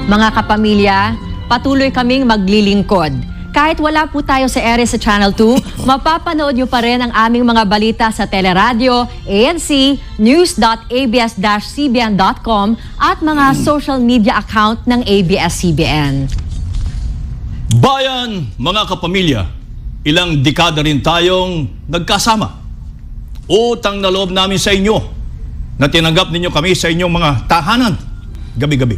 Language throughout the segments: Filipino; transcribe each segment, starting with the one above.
Mga kapamilya, patuloy kaming maglilingkod. Kahit wala po tayo sa ere sa Channel 2, mapapanood nyo pa rin ang aming mga balita sa teleradyo, ANC, news.abs-cbn.com at mga social media account ng ABS-CBN. Bayan, mga kapamilya, ilang dekada rin tayong nagkasama. Utang na loob namin sa inyo na tinanggap ninyo kami sa inyong mga tahanan gabi-gabi.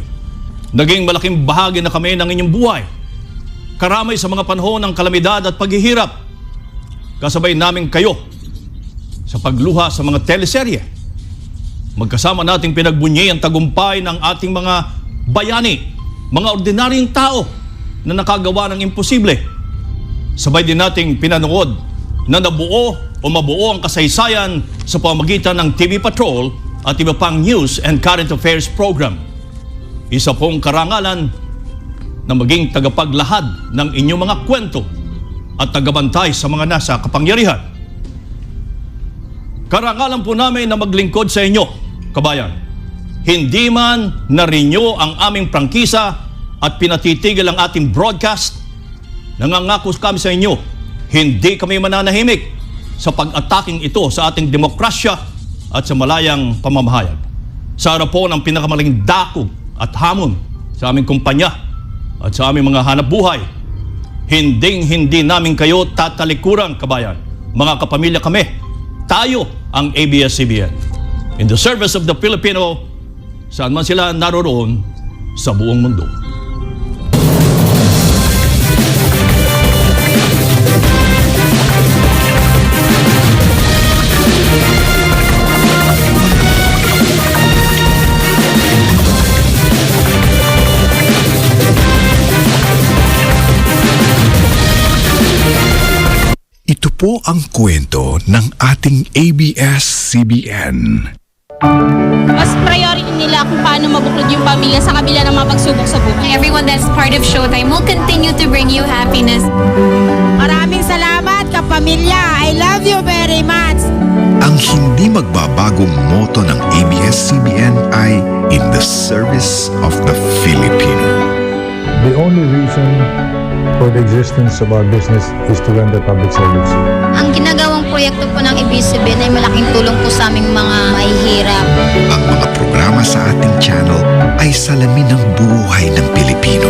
Naging malaking bahagi na kami ng inyong buhay. Karamay sa mga panahon ng kalamidad at paghihirap. Kasabay namin kayo sa pagluha sa mga teleserye. Magkasama nating pinagbunyi ang tagumpay ng ating mga bayani, mga ordinaryong tao na nakagawa ng imposible. Sabay din nating pinanood na nabuo o mabuo ang kasaysayan sa pamamagitan ng TV Patrol at iba pang news and current affairs program. Isa pong karangalan na maging tagapaglahad ng inyong mga kwento at tagabantay sa mga nasa kapangyarihan. Karangalan po namin na maglingkod sa inyo, kabayan. Hindi man na-renew ang aming prangkisa at pinatitigil ang ating broadcast, nangangako kami sa inyo, hindi kami mananahimik sa pag-ataking ito sa ating demokrasya at sa malayang pamamahayag. Sa harap po ng pinakamaling dakog at hamon sa aming kumpanya at sa aming mga hanap buhay, hindi namin kayo tatalikuran, kabayan. Mga kapamilya kami, tayo ang ABS-CBN. In the service of the Filipino, saan man sila naroroon sa buong mundo. Ito po ang kwento ng ating ABS-CBN. Mas priority nila kung paano mabuklod yung pamilya sa kabila ng mga pagsubok sa buhay. Everyone that's part of Showtime will continue to bring you happiness. Maraming salamat, kapamilya. I love you very much. Ang hindi magbabagong motto ng ABS-CBN ay in the service of the Filipino. The only reason for the existence of our business is to render public service. Ang ginagawang proyekto po ng ABS-CBN ay malaking tulong po sa aming mga mahihirap. Ang mga programa sa ating channel ay salamin ng buhay ng Pilipino.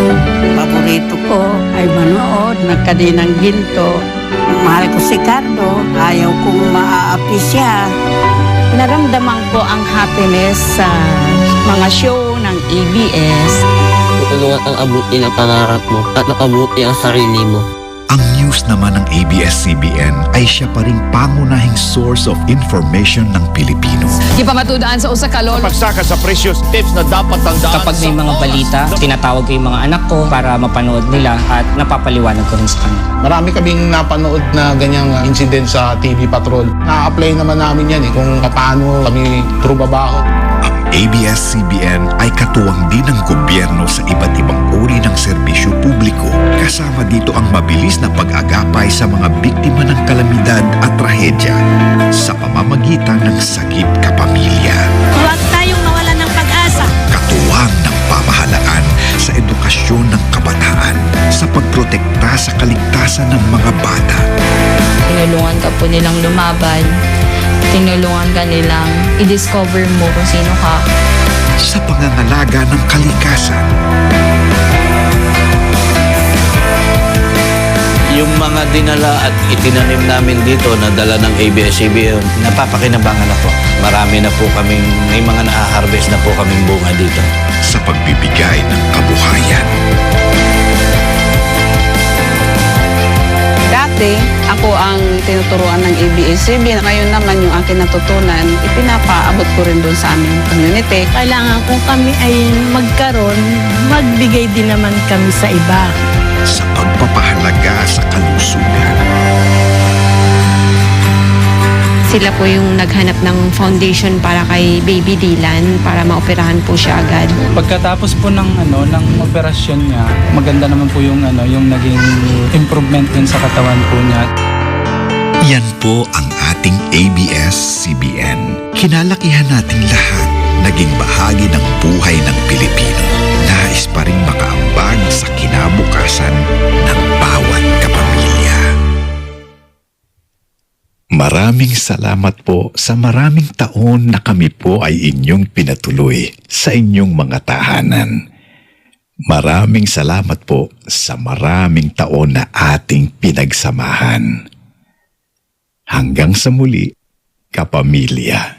Paborito ko ay manood ng Kadinang Ginto. Mahal ko si Cardo. Ayaw kong maaapi siya. Naramdaman ko ang happiness sa mga show ng ABS. Tulungan ang abuti ang pangarap mo at nakabuti ang sarili mo. Ang news naman ng ABS-CBN ay siya pa ring pangunahing source of information ng Pilipino. Di pa matudaan sa usa ka lolo. Pagsaka sa precious tips na dapat tandaan. Kapag may mga balita, tinatawag ko yung mga anak ko para mapanood nila at napapaliwanag ko rin sa kanila. Marami kaming napanood na ganyang incident sa TV Patrol. Na-apply naman namin yan kung paano kami trubabaho. Ang ABS-CBN ay katuwang din ng gobyerno sa iba't ibang uri ng serbisyo publiko. Kasama dito ang mabilis na pag-agapay sa mga biktima ng kalamidad at trahedya sa pamamagitan ng Sagip Kapamilya. Huwag tayong mawalan ng pag-asa. Katuwang ng pamahalaan sa edukasyon ng kabataan sa pagprotekta sa kaligtasan ng mga bata. Tinulungan ka po nilang lumaban. Tinulungan ka nilang i-discover mo kung sino ka. Sa pangangalaga ng kalikasan. Yung mga dinala at itinanim namin dito na dala ng ABS-CBN, napapakinabangan ako. Marami na po kaming, may mga na-harvest na po kaming bunga dito. Sa pagbibigay ng kabuhayan. Dati, ako ang tinuturuan ng ABS-CBN. Ngayon naman yung akin natutunan, ipinapaabot ko rin doon sa aming community. Kailangan kung kami ay magkaroon, magbigay din naman kami sa iba. Sa pagpapahalaga sa kalusugan. Sila po yung naghanap ng foundation para kay Baby Dylan para maoperahan po siya agad. Pagkatapos po ng operasyon niya, maganda naman po yung naging improvement din sa katawan po niya. Yan po ang ating ABS-CBN. Kinalakihan nating lahat, naging bahagi ng buhay ng Pilipino. Nais pa rin kalikasan ng bawat kapamilya. Maraming salamat po sa maraming taon na kami po ay inyong pinatuloy sa inyong mga tahanan. Maraming salamat po sa maraming taon na ating pinagsamahan. Hanggang sa muli, kapamilya.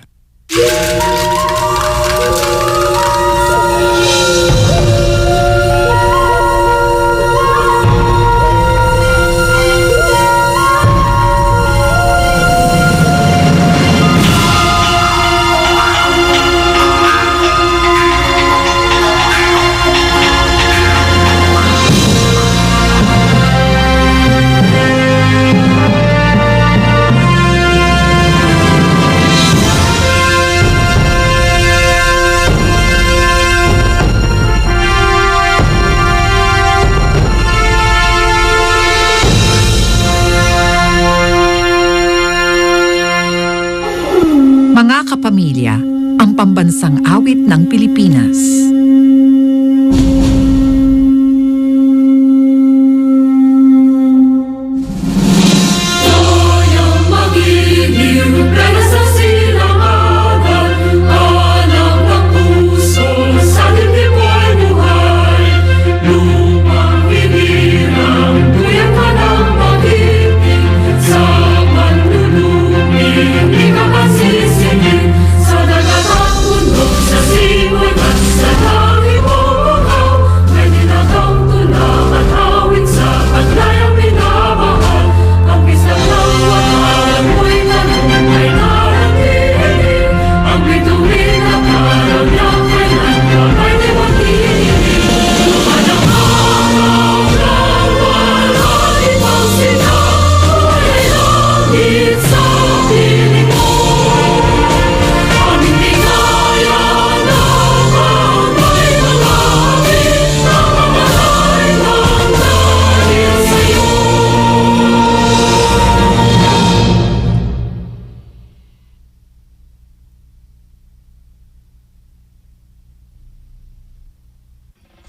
Mga kapamilya, ang pambansang awit ng Pilipinas.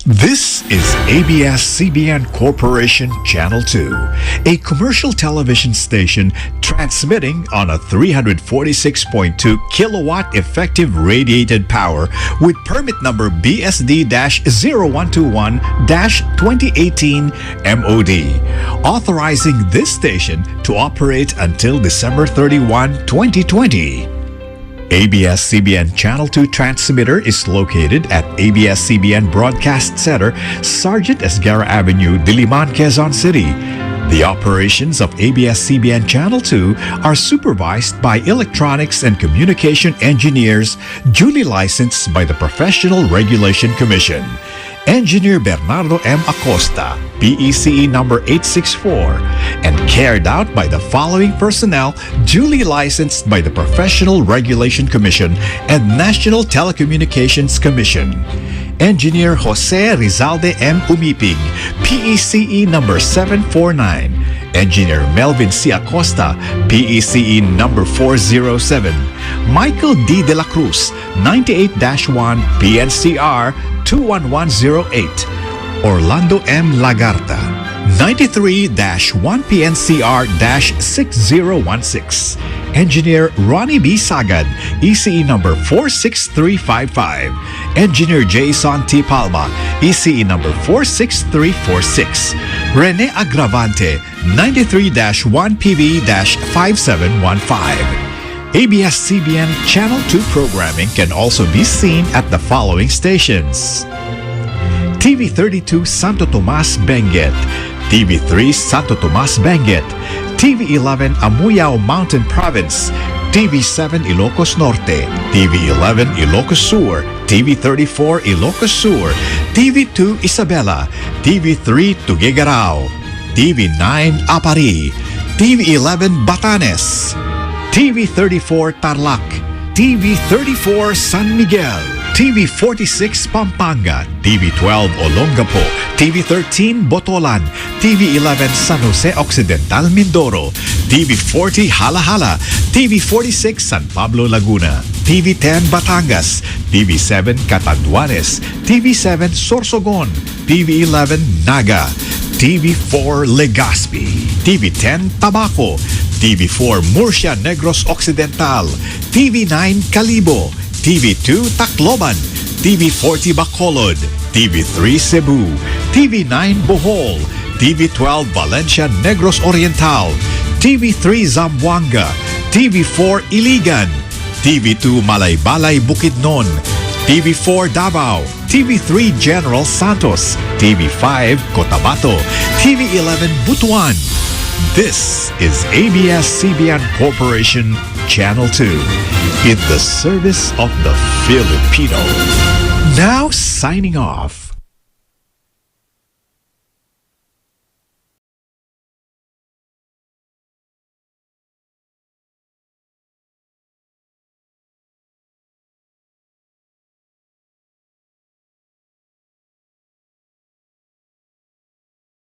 This is ABS-CBN Corporation Channel 2, a commercial television station transmitting on a 346.2 kilowatt effective radiated power with permit number BSD-0121-2018 MOD, authorizing this station to operate until December 31, 2020. ABS-CBN Channel 2 transmitter is located at ABS-CBN Broadcast Center, Sergeant Esguerra Avenue, Diliman, Quezon City. The operations of ABS-CBN Channel 2 are supervised by electronics and communication engineers duly licensed by the Professional Regulation Commission. Engineer Bernardo M. Acosta, PECE number 864, and carried out by the following personnel duly licensed by the Professional Regulation Commission and National Telecommunications Commission. Engineer Jose Rizalde M. Umipig, PECE number 749. Engineer Melvin C. Acosta, PECE number 407. Michael D. De La Cruz, 98-1 PNCR 21108. Orlando M. Lagarta, 93-1 PNCR-6016. Engineer Ronnie B. Sagad, ECE number 46355. Engineer Jason T. Palma, ECE number 46346. Rene Agravante, 93-1 PV-5715. ABS-CBN Channel 2 programming can also be seen at the following stations: TV32 Santo Tomas Benguet, TV3 Santo Tomas Benguet, TV11 Amuyao Mountain Province, TV7 Ilocos Norte, TV11 Ilocos Sur, TV34 Ilocos Sur, TV2 Isabela, TV3 Tuguegarao, TV9 Apari, TV11 Batanes, TV34 Tarlac, TV34 San Miguel, TV46 Pampanga, TV12 Olongapo, TV13 Botolan, TV11 San Jose Occidental Mindoro, TV40 Halahala, TV46 San Pablo Laguna, TV10 Batangas, TV7 Catanduanes, TV7 Sorsogon, TV11 Naga, TV4 Legazpi, TV10 Tabaco, TV4 Murcia Negros Occidental, TV9 Calibo, TV2 Tacloban, TV40 Bacolod, TV3 Cebu, TV9 Bohol, TV12 Valencia Negros Oriental, TV3 Zamboanga, TV4 Iligan, TV2 Malaybalay Bukidnon, TV4 Davao, TV3 General Santos, TV5 Cotabato, TV11 Butuan. This is ABS-CBN Corporation Channel 2 in the service of the Filipino. Now signing off.